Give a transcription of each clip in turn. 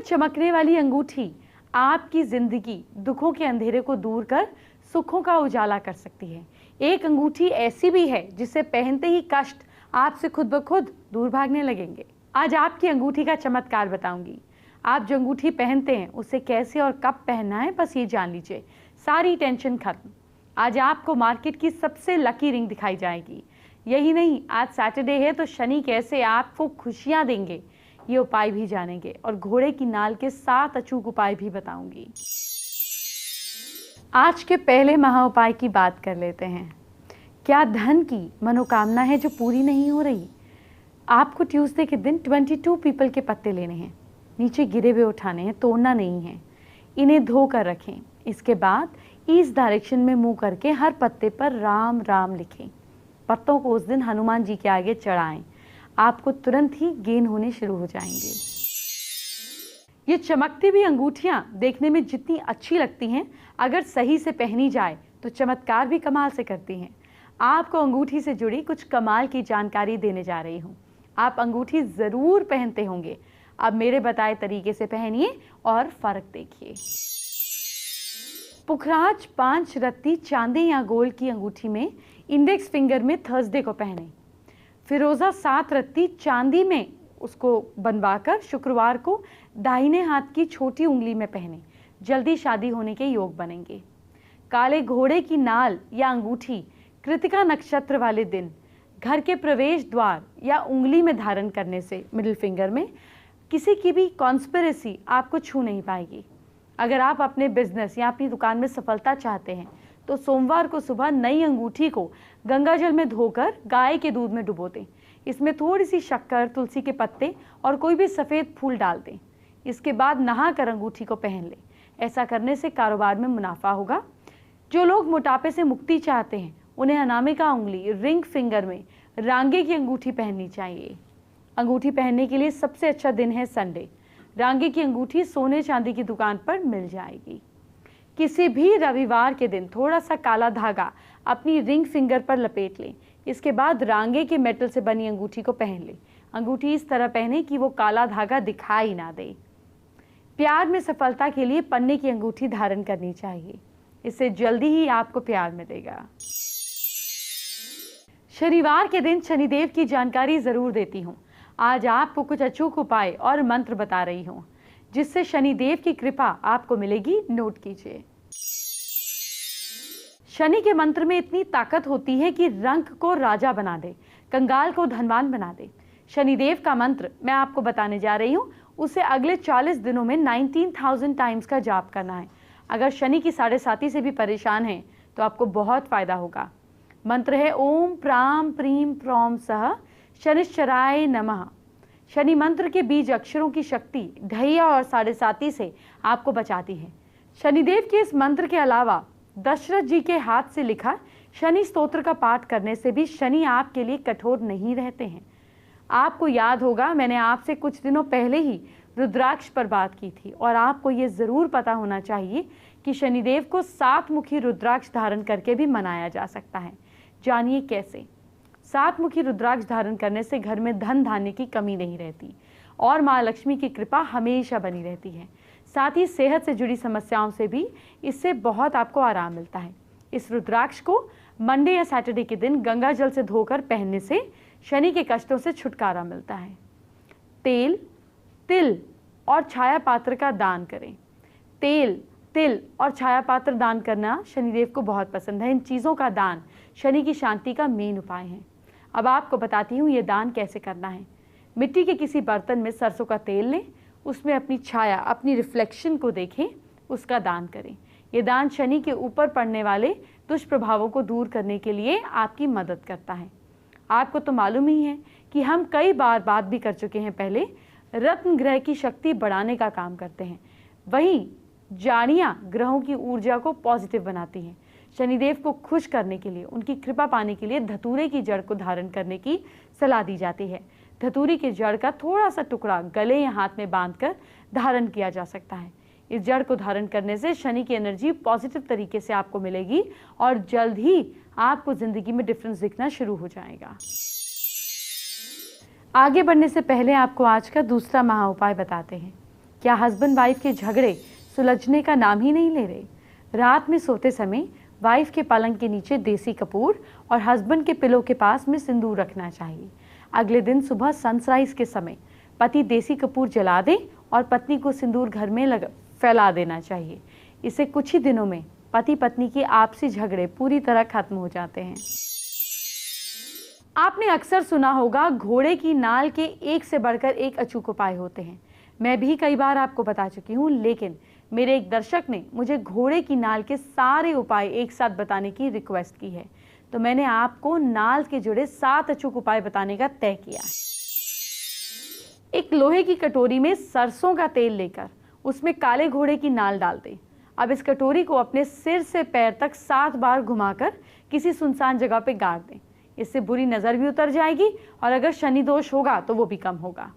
चमकने वाली अंगूठी आपकी जिंदगी दुखों के अंधेरे को दूर कर सुखों का उजाला कर सकती है। एक अंगूठी ऐसी भी है जिसे पहनते ही कष्ट आपसे खुद ब खुद दूर भागने लगेंगे। आज आपकी अंगूठी का चमत्कार बताऊंगी। आप जो अंगूठी पहनते हैं उसे कैसे और कब पहनना है, बस ये जान लीजिए, सारी टेंशन खत्म। आज आपको मार्केट की सबसे लकी रिंग दिखाई जाएगी। यही नहीं, आज सैटरडे है तो शनि कैसे आपको खुशियां देंगे ये उपाय भी जानेंगे और घोड़े की नाल के 7 अचूक उपाय भी बताऊंगी। आज के पहले महा उपाय की बात कर लेते हैं। क्या धन की मनोकामना है जो पूरी नहीं हो रही? आपको ट्यूसडे के दिन 22 पीपल के पत्ते लेने हैं, नीचे गिरे हुए उठाने हैं, तोड़ना नहीं है। इन्हें धो कर रखें। इसके बाद ईस्ट डायरेक्शन में मुंह करके हर पत्ते पर राम राम लिखें। पत्तों को उस दिन हनुमान जी के आगे चढ़ाएं। आपको तुरंत ही गेन होने शुरू हो जाएंगे। ये चमकती हुई अंगूठियां देखने में जितनी अच्छी लगती हैं, अगर सही से पहनी जाए तो चमत्कार भी कमाल से करती हैं। आपको अंगूठी से जुड़ी कुछ कमाल की जानकारी देने जा रही हूँ। आप अंगूठी जरूर पहनते होंगे। अब मेरे बताए तरीके से पहनिए और फर्क देखिए। पुखराज 5 रत्ती चांदी या गोल्ड की अंगूठी में इंडेक्स फिंगर में थर्सडे को पहने। फिरोजा 7 रत्ती चांदी में उसको बनवाकर शुक्रवार को दाहिने हाथ की छोटी उंगली में पहने। जल्दी शादी होने के योग बनेंगे। काले घोड़े की नाल या अंगूठी कृतिका नक्षत्र वाले दिन घर के प्रवेश द्वार या उंगली में धारण करने से मिडिल फिंगर में किसी की भी कॉन्स्पिरेसी आपको छू नहीं पाएगी। अगर आप अपने बिजनेस या अपनी दुकान में सफलता चाहते हैं तो सोमवार को सुबह नई अंगूठी को गंगा जल में धोकर गाय के दूध में डुबो दें। इसमें थोड़ी सी शक्कर, तुलसी के पत्ते और कोई भी सफ़ेद फूल डाल दें। इसके बाद नहाकर अंगूठी को पहन लें। ऐसा करने से कारोबार में मुनाफा होगा। जो लोग मोटापे से मुक्ति चाहते हैं उन्हें अनामिका उंगली रिंग फिंगर में रांगे की अंगूठी पहननी चाहिए। अंगूठी पहनने के लिए सबसे अच्छा दिन है संडे। रांगे की अंगूठी सोने चांदी की दुकान पर मिल जाएगी। किसी भी रविवार के दिन थोड़ा सा काला धागा अपनी रिंग फिंगर पर लपेट लें। इसके बाद रांगे के मेटल से बनी अंगूठी को पहन लें। अंगूठी इस तरह पहने कि वो काला धागा दिखाई ना दे। प्यार में सफलता के लिए पन्ने की अंगूठी धारण करनी चाहिए। इससे जल्दी ही आपको प्यार मिलेगा। शनिवार के दिन शनिदेव की जानकारी जरूर देती हूँ। आज आपको कुछ अचूक उपाय और मंत्र बता रही हूँ जिससे शनिदेव की कृपा आपको मिलेगी। नोट कीजिए। शनि के मंत्र में इतनी ताकत होती है कि रंक को राजा बना दे, कंगाल को धनवान बना दे। शनिदेव का मंत्र मैं आपको बताने जा रही हूँ, उसे अगले 40 दिनों में 19,000 टाइम्स का जाप करना है। अगर शनि की 7.5 से भी परेशान हैं तो आपको बहुत फायदा होगा। मंत्र है ओम प्राम प्रीम प्रौम सह शनिश्चराय नमः। शनि मंत्र के बीज अक्षरों की शक्ति ढैया और 7.5 से आपको बचाती है। शनिदेव के इस मंत्र के अलावा दशरथ जी के हाथ से लिखा शनि स्तोत्र का पाठ करने से भी शनि आपके लिए कठोर नहीं रहते हैं। आपको याद होगा मैंने आपसे कुछ दिनों पहले ही रुद्राक्ष पर बात की थी और आपको ये जरूर पता होना चाहिए कि शनिदेव को 7 मुखी रुद्राक्ष धारण करके भी मनाया जा सकता है। जानिए कैसे। 7 मुखी रुद्राक्ष धारण करने से घर में धन धान्य की कमी नहीं रहती और माँ लक्ष्मी की कृपा हमेशा बनी रहती है। साथ ही सेहत से जुड़ी समस्याओं से भी इससे बहुत आपको आराम मिलता है। इस रुद्राक्ष को मंडे या सैटरडे के दिन गंगा जल से धोकर पहनने से शनि के कष्टों से छुटकारा मिलता है। तेल, तिल और छाया पात्र का दान करें। तेल, तिल और छाया पात्र दान करना शनिदेव को बहुत पसंद है। इन चीज़ों का दान शनि की शांति का मेन उपाय है। अब आपको बताती हूँ ये दान कैसे करना है। मिट्टी के किसी बर्तन में सरसों का तेल लें, उसमें अपनी छाया, अपनी रिफ्लेक्शन को देखें, उसका दान करें। ये दान शनि के ऊपर पड़ने वाले दुष्प्रभावों को दूर करने के लिए आपकी मदद करता है। आपको तो मालूम ही है कि हम कई बार बात भी कर चुके हैं पहले, रत्न ग्रह की शक्ति बढ़ाने का काम करते हैं। वहीं जाड़ियाँ ग्रहों की ऊर्जा को पॉजिटिव बनाती हैं। शनिदेव को खुश करने के लिए, उनकी कृपा पाने के लिए धतूरे की जड़ को धारण करने की सलाह दी जाती है। धतूरी की जड़ का थोड़ा सा टुकड़ा गले या हाथ में बांधकर धारण किया जा सकता है। इस जड़ को धारण करने से शनि की एनर्जी पॉजिटिव तरीके से आपको मिलेगी और जल्द ही आपको जिंदगी में डिफरेंस दिखना शुरू हो जाएगा। आगे बढ़ने से पहले आपको आज का दूसरा महा उपाय बताते हैं। क्या हस्बैंड वाइफ के झगड़े सुलझने का नाम ही नहीं ले रहे? रात में सोते समय वाइफ के पलंग के नीचे देसी कपूर और हस्बैंड के पिलो के पास में सिंदूर रखना चाहिए। अगले दिन सुबह सनराइज के समय पति देसी कपूर जला दे और पत्नी को सिंदूर घर में फैला देना चाहिए। इससे कुछ ही दिनों में पति पत्नी के आपसी झगड़े पूरी तरह खत्म हो जाते हैं। आपने अक्सर सुना होगा घोड़े की नाल के एक से बढ़कर एक अचूक उपाय होते हैं। मैं भी कई बार आपको बता चुकी हूँ, लेकिन मेरे एक दर्शक ने मुझे घोड़े की नाल के सारे उपाय एक साथ बताने की रिक्वेस्ट की है, तो मैंने आपको नाल के जुड़े 7 अचूक उपाय बताने का तय किया है। एक लोहे की कटोरी में सरसों का तेल लेकर उसमें काले घोड़े की नाल डाल दें। अब इस कटोरी को अपने सिर से पैर तक 7 बार घुमाकर किसी सुनसान जगह पे गाड़ दें। इससे बुरी नज़र भी उतर जाएगी और अगर शनि दोष होगा तो वो भी कम होगा।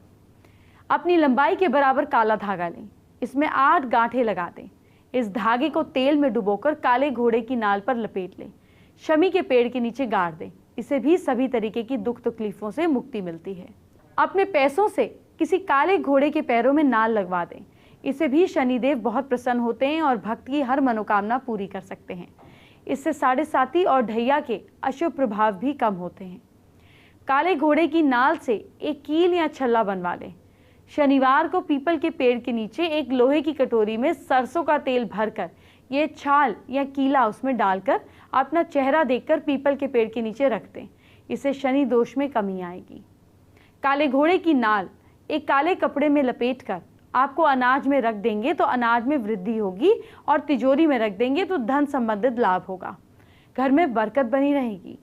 अपनी लंबाई के बराबर काला धागा लें, इसमें 8 गांठें लगा दें। इस धागे को तेल में डुबोकर काले घोड़े की नाल पर लपेट लें। शमी के पेड़ के नीचे गाड़ दें। इससे भी सभी तरीके की दुख तकलीफों से मुक्ति मिलती है। अपने पैसों से किसी काले घोड़े के पैरों में नाल लगवा दें। इससे भी शनिदेव बहुत प्रसन्न होते हैं और भक्त की हर मनोकामना पूरी कर सकते हैं। इससे साढ़े साती और ढैया के अशुभ प्रभाव भी कम होते हैं। काले घोड़े की नाल से एक कील या छल्ला बनवा लें। शनिवार को पीपल के पेड़ के नीचे एक लोहे की कटोरी में सरसों का तेल भरकर ये छाल या कीला उसमें डालकर अपना चेहरा देखकर पीपल के पेड़ के नीचे रख दें। इससे शनि दोष में कमी आएगी। काले घोड़े की नाल एक काले कपड़े में लपेटकर आपको अनाज में रख देंगे तो अनाज में वृद्धि होगी और तिजोरी में रख देंगे तो धन संबंधित लाभ होगा। घर में बरकत बनी रहेगी।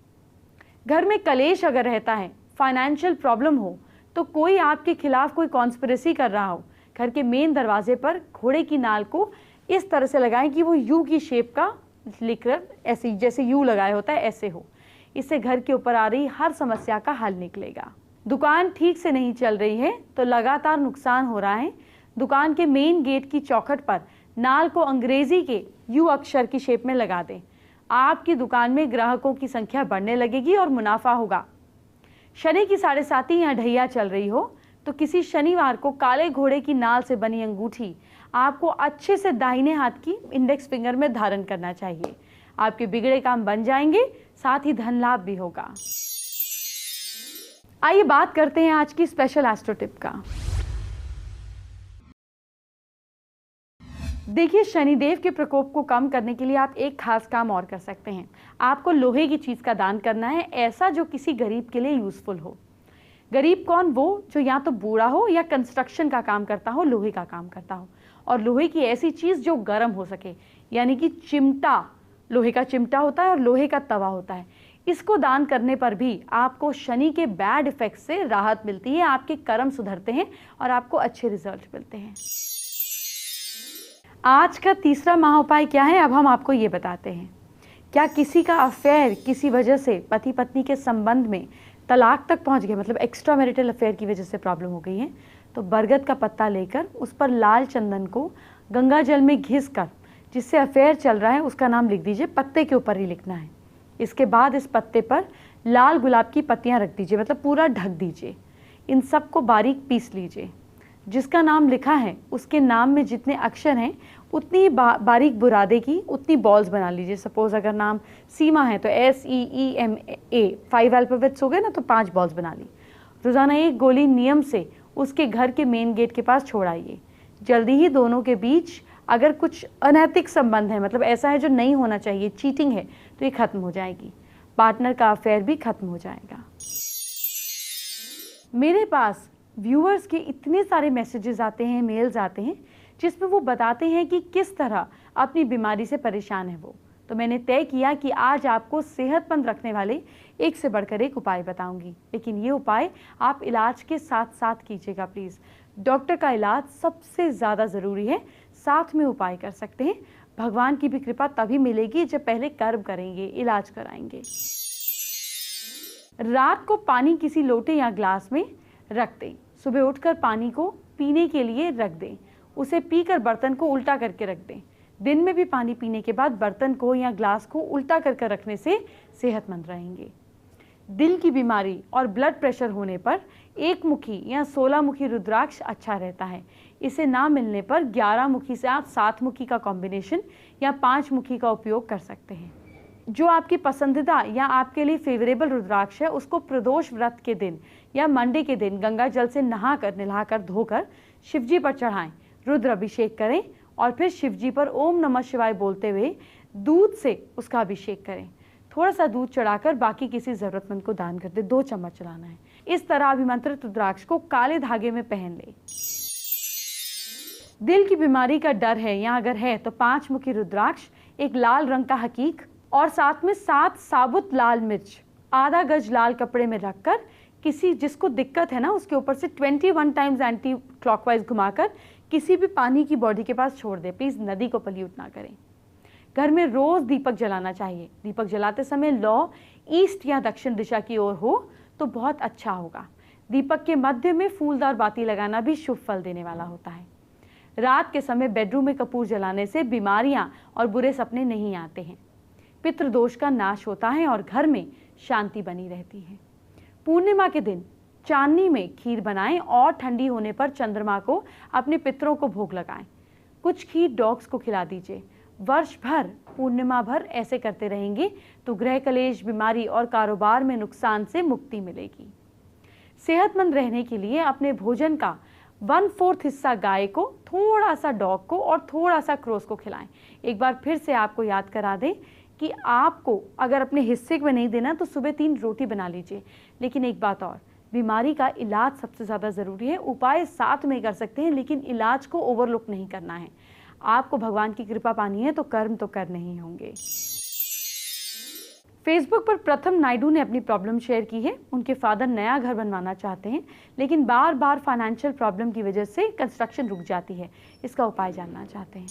घर में कलेश अगर रहता है, फाइनेंशियल प्रॉब्लम हो, तो कोई आपके खिलाफ कोई कॉन्स्पिरेसी कर रहा हो, घर के मेन दरवाजे पर घोड़े की नाल को इस तरह से लगाएं कि वो यू की शेप का लिखकर ऐसे जैसे यू लगाया होता है ऐसे हो। इससे घर के ऊपर आ रही हर समस्या का हल निकलेगा। दुकान ठीक से नहीं चल रही है तो लगातार नुकसान हो रहा है, दुकान के मेन गेट की चौखट पर नाल को अंग्रेजी के यू अक्षर की शेप में लगा दें। आपकी दुकान में ग्राहकों की संख्या बढ़ने लगेगी और मुनाफा होगा। शनि की साढ़े साती या ढैया चल रही हो तो किसी शनिवार को काले घोड़े की नाल से बनी अंगूठी आपको अच्छे से दाहिने हाथ की इंडेक्स फिंगर में धारण करना चाहिए। आपके बिगड़े काम बन जाएंगे, साथ ही धन लाभ भी होगा। आइए बात करते हैं आज की स्पेशल एस्ट्रो टिप का। देखिए, शनिदेव के प्रकोप को कम करने के लिए आप एक खास काम और कर सकते हैं। आपको लोहे की चीज़ का दान करना है, ऐसा जो किसी गरीब के लिए यूज़फुल हो। गरीब कौन? वो जो या तो बूढ़ा हो या कंस्ट्रक्शन का काम करता हो, लोहे का काम करता हो। और लोहे की ऐसी चीज़ जो गर्म हो सके, यानी कि चिमटा, लोहे का चिमटा होता है और लोहे का तवा होता है। इसको दान करने पर भी आपको शनि के बैड इफेक्ट से राहत मिलती है, आपके कर्म सुधरते हैं और आपको अच्छे रिजल्ट मिलते हैं। आज का तीसरा महाउपाय क्या है, अब हम आपको ये बताते हैं। क्या किसी का अफेयर किसी वजह से पति पत्नी के संबंध में तलाक तक पहुंच गया, मतलब एक्स्ट्रा मैरिटल अफेयर की वजह से प्रॉब्लम हो गई है, तो बरगद का पत्ता लेकर उस पर लाल चंदन को गंगा जल में घिस कर जिससे अफेयर चल रहा है उसका नाम लिख दीजिए। पत्ते के ऊपर ही लिखना है। इसके बाद इस पत्ते पर लाल गुलाब की पत्तियां रख दीजिए, मतलब पूरा ढक दीजिए। इन सब को बारीक पीस लीजिए। जिसका नाम लिखा है उसके नाम में जितने अक्षर हैं उतनी बारीक बुरादे की उतनी बॉल्स बना लीजिए। सपोज अगर नाम सीमा है तो SEEMA 5 अल्फाबेट्स हो गए ना, तो 5 बॉल्स बना ली। रोज़ाना एक गोली नियम से उसके घर के मेन गेट के पास छोड़ाइए। जल्दी ही दोनों के बीच अगर कुछ अनैतिक संबंध है, मतलब ऐसा है जो नहीं होना चाहिए, चीटिंग है, तो ये खत्म हो जाएगी। पार्टनर का अफेयर भी खत्म हो जाएगा। मेरे पास व्यूअर्स के इतने सारे मैसेजेस आते हैं, मेल्स आते हैं, जिसमें वो बताते हैं कि किस तरह अपनी बीमारी से परेशान है वो। तो मैंने तय किया कि आज आपको सेहतमंद रखने वाले एक से बढ़कर एक उपाय बताऊंगी। लेकिन ये उपाय आप इलाज के साथ साथ कीजिएगा प्लीज़। डॉक्टर का इलाज सबसे ज़्यादा ज़रूरी है, साथ में उपाय कर सकते हैं। भगवान की भी कृपा तभी मिलेगी जब पहले कर्म करेंगे, इलाज कराएंगे। रात को पानी किसी लोटे या ग्लास में रख दें। सुबह उठकर पानी को पीने के लिए रख दें। उसे पीकर बर्तन को उल्टा करके रख दें। दिन में भी पानी पीने के बाद बर्तन को या ग्लास को उल्टा करके रखने से सेहतमंद रहेंगे। दिल की बीमारी और ब्लड प्रेशर होने पर 1 मुखी या 16 मुखी रुद्राक्ष अच्छा रहता है। इसे ना मिलने पर 11 मुखी से आप 7 मुखी का कॉम्बिनेशन या 5 मुखी का उपयोग कर सकते हैं। जो आपकी पसंदीदा या आपके लिए फेवरेबल रुद्राक्ष है उसको प्रदोष व्रत के दिन या मंडे के दिन गंगा जल से नहाकर धोकर शिवजी पर चढ़ाएं, रुद्र अभिषेक करें और फिर शिवजी पर ओम नमः शिवाय बोलते हुए दूध से उसका अभिषेक करें। थोड़ा सा दूध चढ़ाकर बाकी किसी जरूरतमंद को दान कर दे। 2 चम्मच चलाना है। इस तरह अभिमंत्रित रुद्राक्ष को काले धागे में पहन ले। दिल की बीमारी का डर है या अगर है तो 5 मुखी रुद्राक्ष, एक लाल रंग का हकीक और साथ में 7 साबुत लाल मिर्च आधा गज लाल कपड़े में रखकर किसी जिसको दिक्कत है ना उसके ऊपर से 21 टाइम्स एंटी क्लॉकवाइज घुमाकर किसी भी पानी की बॉडी के पास छोड़ दे। प्लीज नदी को पल्यूट ना करें। घर में रोज दीपक जलाना चाहिए। दीपक जलाते समय लौ ईस्ट या दक्षिण दिशा की ओर हो तो बहुत अच्छा होगा। दीपक के मध्य में फूलदार बाती लगाना भी शुभ फल देने वाला होता है। रात के समय बेडरूम में कपूर जलाने से बीमारियां और बुरे सपने नहीं आते हैं। पितृदोष का नाश होता है और घर में शांति बनी रहती है। पूर्णिमा के दिन चांदनी में खीर बनाएं और ठंडी होने पर चंद्रमा को अपने पितरों को भोग लगाएं। कुछ खीर डॉग्स को खिला दीजिए। वर्ष भर पूर्णिमा भर ऐसे करते रहेंगे तो गृह कलेश, बीमारी और कारोबार में नुकसान से मुक्ति मिलेगी। सेहतमंद रहने के लिए अपने भोजन का 1/4 हिस्सा गाय को, थोड़ा सा डॉग को और थोड़ा सा क्रोस को खिलाएं। एक बार फिर से आपको याद करा दें कि आपको अगर अपने हिस्से में नहीं देना तो सुबह 3 रोटी बना लीजिए। लेकिन एक बात और, बीमारी का इलाज सबसे ज़्यादा ज़रूरी है। उपाय साथ में कर सकते हैं लेकिन इलाज को ओवरलुक नहीं करना है। आपको भगवान की कृपा पानी है तो कर्म तो करने ही होंगे। फेसबुक पर प्रथम नायडू ने अपनी प्रॉब्लम शेयर की है। उनके फादर नया घर बनवाना चाहते हैं लेकिन बार बार फाइनेंशियल प्रॉब्लम की वजह से कंस्ट्रक्शन रुक जाती है। इसका उपाय जानना चाहते हैं।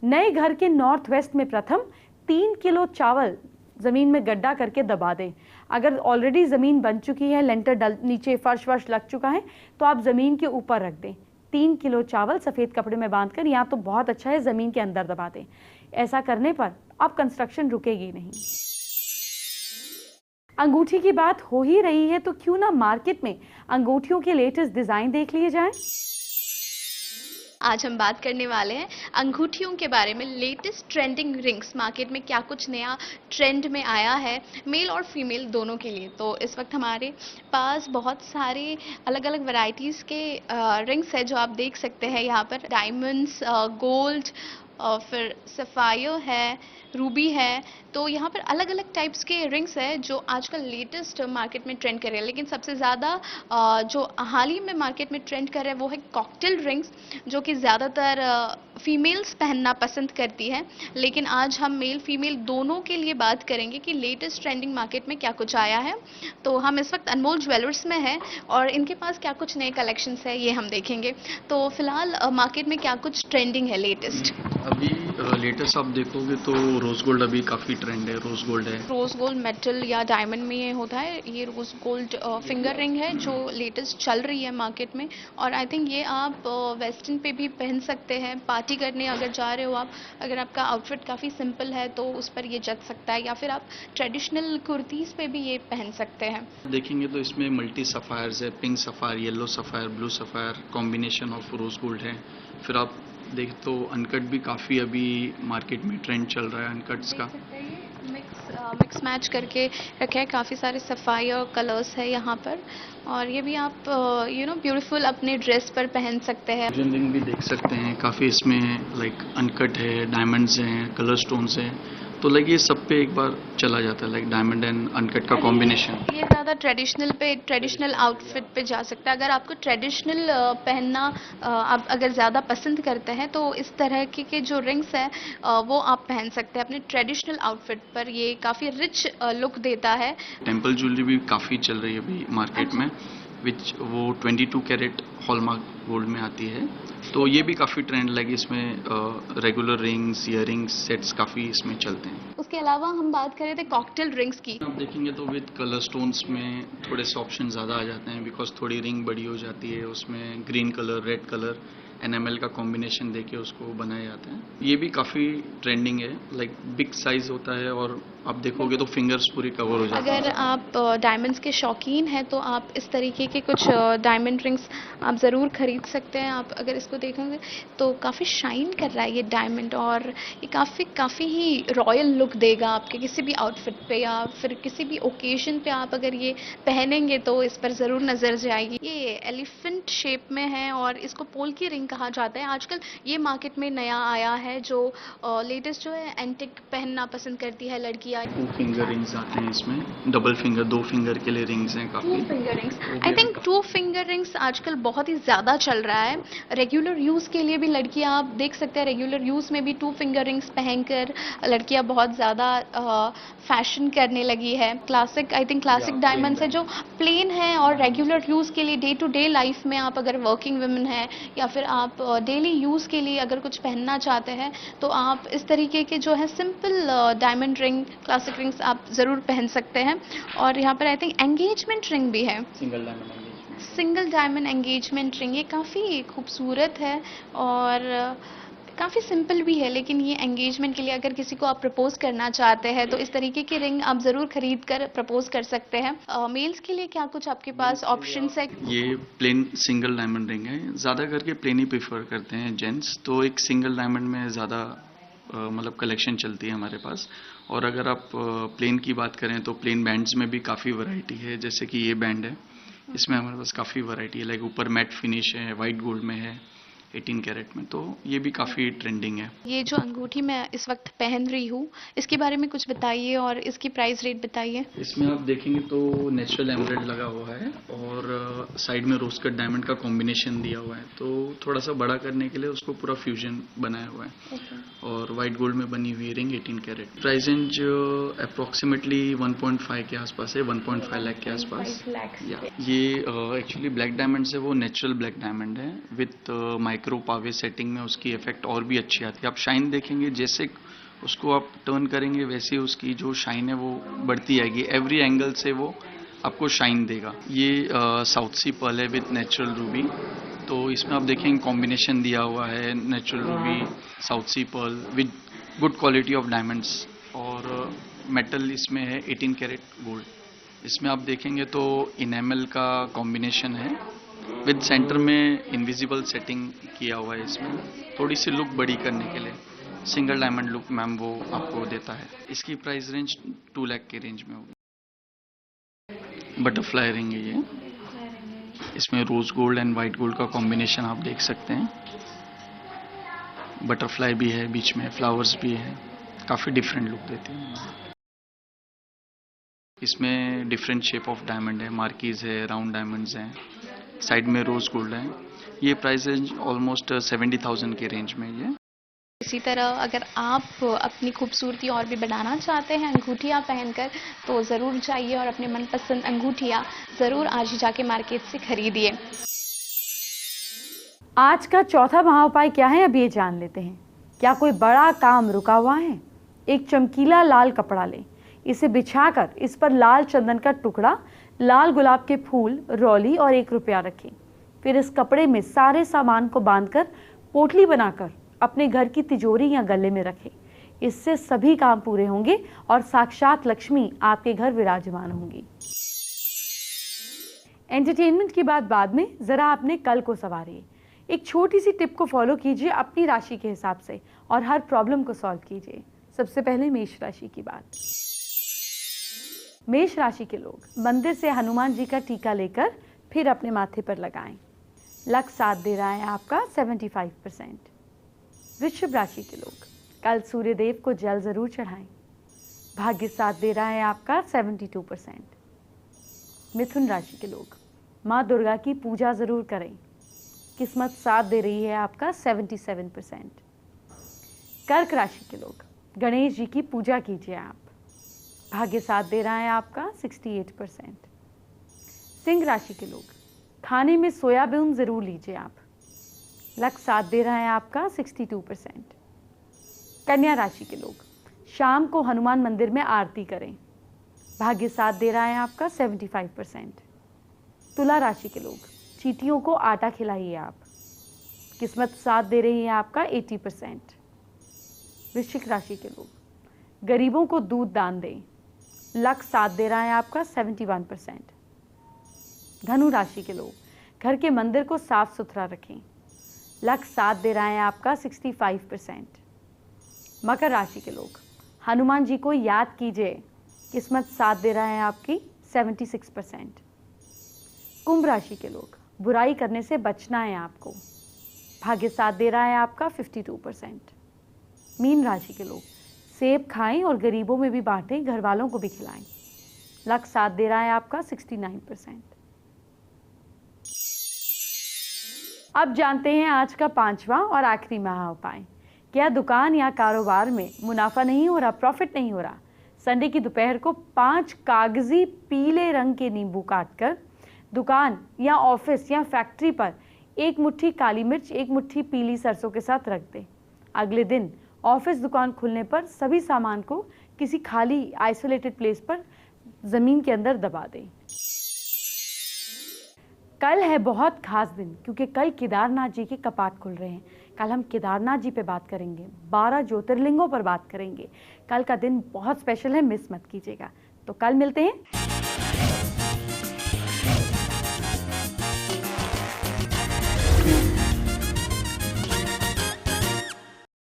नए घर के नॉर्थ वेस्ट में प्रथम 3 किलो चावल जमीन में गड्ढा करके दबा दें। अगर ऑलरेडी जमीन बन चुकी है, लेंटर नीचे फर्श वर्श लग चुका है तो आप जमीन के ऊपर रख दें। 3 किलो चावल सफेद कपड़े में बांधकर या तो बहुत अच्छा है जमीन के अंदर दबा दें। ऐसा करने पर अब कंस्ट्रक्शन रुकेगी नहीं। अंगूठी की बात हो ही रही है तो क्यों ना मार्केट में अंगूठियों के लेटेस्ट डिजाइन देख लिए जाएं। आज हम बात करने वाले हैं अंगूठियों के बारे में। लेटेस्ट ट्रेंडिंग रिंग्स मार्केट में क्या कुछ नया ट्रेंड में आया है मेल और फीमेल दोनों के लिए। तो इस वक्त हमारे पास बहुत सारे अलग अलग वैरायटीज़ के रिंग्स है जो आप देख सकते हैं यहाँ पर। डायमंड्स, गोल्ड और फिर सफ़ायर है, रूबी है। तो यहाँ पर अलग अलग टाइप्स के रिंग्स है जो आजकल लेटेस्ट मार्केट में ट्रेंड कर रहे हैं। लेकिन सबसे ज़्यादा जो हाल ही में मार्केट में ट्रेंड कर रहे हैं वो है कॉकटेल रिंग्स, जो कि ज़्यादातर फीमेल्स पहनना पसंद करती है। लेकिन आज हम मेल फीमेल दोनों के लिए बात करेंगे कि लेटेस्ट ट्रेंडिंग मार्केट में क्या कुछ आया है। तो हम इस वक्त अनमोल ज्वेलर्स में हैं और इनके पास क्या कुछ नए कलेक्शंस है ये हम देखेंगे। तो फिलहाल मार्केट में क्या कुछ ट्रेंडिंग है लेटेस्ट? अभी लेटेस्ट आप देखोगे तो रोज गोल्ड अभी काफ़ी ट्रेंड है। रोज गोल्ड है, रोज गोल्ड मेटल या डायमंड में ये होता है। ये रोज गोल्ड फिंगर रिंग है जो लेटेस्ट चल रही है मार्केट में। और आई थिंक ये आप वेस्टर्न पे भी पहन सकते हैं। पार्टी करने अगर जा रहे हो आप, अगर आपका आउटफिट काफ़ी सिंपल है तो उस पर ये जच सकता है, या फिर आप ट्रेडिशनल कुर्तीज़ पे भी ये पहन सकते हैं। देखेंगे तो इसमें मल्टी सफ़ायर्स है, pink sapphire, yellow sapphire, blue sapphire, combination of rose gold है। फिर आप देख तो अनकट भी काफ़ी अभी मार्केट में ट्रेंड चल रहा है अनकट्स का। मिक्स मैच करके रखे हैं। काफ़ी सारे सफ़ायर कलर्स है यहाँ पर और ये भी आप ब्यूटीफुल अपने ड्रेस पर पहन सकते हैं। रिंग भी देख सकते हैं, काफ़ी इसमें लाइक अनकट है, डायमंड्स हैं, कलर स्टोन्स हैं। तो लाइक ये सब पे एक बार चला जाता है, लाइक डायमंड एंड अनकट का कॉम्बिनेशन। ये ज़्यादा ट्रेडिशनल आउटफिट पे जा सकता है। अगर आपको ट्रेडिशनल पहनना आप अगर ज़्यादा पसंद करते हैं तो इस तरह के जो रिंग्स है वो आप पहन सकते हैं अपने ट्रेडिशनल आउटफिट पर। ये काफ़ी रिच लुक देता है। टेम्पल ज्वेलरी भी काफ़ी चल रही है अभी मार्केट में, विच वो 22 कैरेट हॉलमार्क गोल्ड में आती है। तो ये भी काफ़ी ट्रेंड लगी। इसमें रेगुलर रिंग्स, ईयरिंग्स, सेट्स काफ़ी इसमें चलते हैं। उसके अलावा हम बात करें थे कॉकटेल रिंग्स की। आप देखेंगे तो विद कलर स्टोन्स में थोड़े से ऑप्शन ज़्यादा आ जाते हैं, बिकॉज थोड़ी रिंग बड़ी हो जाती है। उसमें green colour, red colour, enamel का कॉम्बिनेशन देके उसको बनाया जाता है। ये भी काफ़ी ट्रेंडिंग है, लाइक बिग साइज होता है और आप देखोगे तो फिंगर्स पूरी कवर हो जाती है। अगर आप डायमंड्स के शौकीन हैं तो आप इस तरीके के कुछ डायमंड रिंग्स आप ज़रूर ख़रीद सकते हैं। आप अगर इसको देखेंगे तो काफ़ी शाइन कर रहा है ये डायमंड, और ये काफ़ी ही रॉयल लुक देगा आपके किसी भी आउटफिट पे, या फिर किसी भी ओकेजन पे आप अगर ये पहनेंगे तो इस पर ज़रूर नज़र जाएगी। ये एलिफेंट शेप में है और इसको पोल की रिंग कहा जाता है। आजकल ये मार्केट में नया आया है जो लेटेस्ट जो है एंटिक पहनना पसंद करती है लड़कियाँ। 2 फिंगर रिंग्स आते हैं इसमें, डबल फिंगर, 2 फिंगर के लिए रिंग्स हैं काफ़ी। 2 finger rings, I think 2 finger rings आजकल बहुत ही ज़्यादा चल रहा है। रेगुलर यूज़ के लिए भी लड़कियां, आप देख सकते हैं रेगुलर यूज़ में भी 2 फिंगर रिंग्स पहनकर लड़कियां बहुत ज़्यादा फैशन करने लगी है। क्लासिक, आई थिंक क्लासिक या डायमंड्स है जो प्लेन है और रेगुलर यूज़ के लिए डे टू डे लाइफ में आप अगर वर्किंग वुमेन है या फिर आप डेली यूज़ के लिए अगर कुछ पहनना चाहते हैं तो आप इस तरीके के जो है simple diamond ring, classic rings आप ज़रूर पहन सकते हैं। और यहाँ पर आई थिंक एंगेजमेंट रिंग भी है, single diamond engagement. Single diamond engagement ring. ये काफ़ी खूबसूरत है और काफ़ी सिंपल भी है, लेकिन ये एंगेजमेंट के लिए अगर किसी को आप प्रपोज करना चाहते हैं तो इस तरीके की रिंग आप ज़रूर खरीद कर प्रपोज कर सकते हैं। मेल्स के लिए क्या कुछ आपके पास ऑप्शंस है? ये प्लेन सिंगल डायमंड रिंग है, ज़्यादा करके प्लेन ही प्रेफर करते हैं जेंट्स, तो एक सिंगल डायमंड में ज़्यादा मतलब कलेक्शन चलती है हमारे पास। और अगर आप प्लेन की बात करें तो प्लेन बैंड्स में भी काफ़ी वैरायटी है, जैसे कि ये बैंड है, इसमें हमारे पास काफ़ी वैरायटी है, लाइक ऊपर मैट फिनिश है, वाइट गोल्ड में है, 18 कैरेट में, तो ये भी काफ़ी ट्रेंडिंग है। ये जो अंगूठी मैं इस वक्त पहन रही हूँ इसके बारे में कुछ बताइए और इसकी प्राइस रेट बताइए। इसमें आप देखेंगे तो नेचुरल एमराल्ड लगा हुआ है और साइड में रोज कट डायमंड का कॉम्बिनेशन दिया हुआ है, तो थोड़ा सा बड़ा करने के लिए उसको पूरा फ्यूजन बनाया हुआ है। और वाइट गोल्ड में बनी हुई ring 18 carat. Price range approximately 1.5 के आसपास है, 1.5 लाख के आसपास। या ये एक्चुअली ब्लैक डायमंड से वो नेचुरल ब्लैक डायमंड है विथ माइक्रो पावे सेटिंग में, उसकी इफेक्ट और भी अच्छी आती है। आप शाइन देखेंगे, जैसे उसको आप टर्न करेंगे वैसे उसकी जो शाइन है वो बढ़ती जाएगी, एवरी एंगल से वो आपको शाइन देगा। ये साउथ सी पर्ल है विथ नेचुरल रूबी, तो इसमें आप देखेंगे कॉम्बिनेशन दिया हुआ है natural ruby, south sea pearl with good quality of diamonds, और मेटल इसमें है 18 कैरेट गोल्ड। इसमें आप देखेंगे तो इनेमल का कॉम्बिनेशन है विद सेंटर में इनविजिबल सेटिंग किया हुआ है। इसमें थोड़ी सी लुक बड़ी करने के लिए सिंगल डायमंड लुक मैम वो आपको देता है। इसकी प्राइस रेंज 2 लाख के रेंज में होगी। बटरफ्लाई रिंग है ये, इसमें rose gold and white gold का कॉम्बिनेशन आप देख सकते हैं। बटरफ्लाई भी है, बीच में फ्लावर्स भी है, काफ़ी डिफरेंट लुक देती है। इसमें डिफरेंट शेप ऑफ डायमंड है, मार्कीज है, राउंड डायमंड्स हैं, साइड में रोज गोल्ड है। ये प्राइस रेंज ऑलमोस्ट 70,000 के रेंज में ये। इसी तरह अगर आप अपनी खूबसूरती और भी बढ़ाना चाहते हैं अंगूठियाँ पहनकर तो ज़रूर जाइए और अपने मनपसंद अंगूठियाँ ज़रूर आज ही जाके मार्केट से खरीदिए। आज का चौथा महाउपाय क्या है, अब ये जान लेते हैं। क्या कोई बड़ा काम रुका हुआ है? एक चमकीला लाल कपड़ा लें, इसे बिछाकर इस पर लाल चंदन का टुकड़ा, लाल गुलाब के फूल, रौली और 1 रुपया रखें। फिर इस कपड़े में सारे सामान को बांधकर पोटली बनाकर अपने घर की तिजोरी या गले में रखें। इससे सभी काम पूरे होंगे और साक्षात लक्ष्मी आपके घर विराजमान होंगी। एंटरटेनमेंट की बात बाद में, जरा अपने कल को संवारिए। एक छोटी सी टिप को फॉलो कीजिए अपनी राशि के हिसाब से और हर प्रॉब्लम को सॉल्व कीजिए। सबसे पहले मेष राशि की बात। मेष राशि के लोग मंदिर से हनुमान जी का टीका लेकर फिर अपने माथे पर लगाएं। लक साथ दे रहा है आपका 75%। वृषभ राशि के लोग कल सूर्यदेव को जल जरूर चढ़ाएं। भाग्य साथ दे रहा है आपका 72%। मिथुन राशि के लोग माँ दुर्गा की पूजा जरूर करें। किस्मत साथ दे रही है आपका 77%। कर्क राशि के लोग गणेश जी की पूजा कीजिए आप। भाग्य साथ दे रहा है आपका 68%। सिंह राशि के लोग खाने में सोयाबीन जरूर लीजिए आप। लक साथ दे रहा है आपका 62%। कन्या राशि के लोग शाम को हनुमान मंदिर में आरती करें। भाग्य साथ दे रहा है आपका 75%। तुला राशि के लोग चींटियों को आटा खिलाइए आप। किस्मत साथ दे रही है आपका 80%। वृश्चिक राशि के लोग, गरीबों को दूध दान दें, लक साथ दे रहा है आपका 71%। धनु राशि के लोग, घर के मंदिर को साफ सुथरा रखें, लक साथ दे रहा है आपका 65%। मकर राशि के लोग, हनुमान जी को याद कीजिए, किस्मत साथ दे रहा है आपकी 76%। कुंभ राशि के लोग, बुराई करने से बचना है आपको, भाग्य साथ दे रहा है आपका 52%। मीन राशि के लोग, सेब खाएं और गरीबों में भी बांटें, घर वालों को भी खिलाएं, लक साथ दे रहा है आपका 69%। अब जानते हैं आज का 5वां और आखिरी महा उपाय। क्या दुकान या कारोबार में मुनाफा नहीं हो रहा, प्रॉफिट नहीं हो रहा? संडे की दोपहर को 5 कागजी पीले रंग के नींबू काटकर दुकान या ऑफिस या फैक्ट्री पर 1 मुट्ठी काली मिर्च, 1 मुट्ठी पीली सरसों के साथ रख दें। अगले दिन ऑफिस दुकान खुलने पर सभी सामान को किसी खाली आइसोलेटेड प्लेस पर जमीन के अंदर दबा दें। कल है बहुत खास दिन, क्योंकि कल केदारनाथ जी के कपाट खुल रहे हैं। कल हम केदारनाथ जी पे बात करेंगे, 12 ज्योतिर्लिंगों पर बात करेंगे। कल का दिन बहुत स्पेशल है, मिस मत कीजिएगा। तो कल मिलते हैं।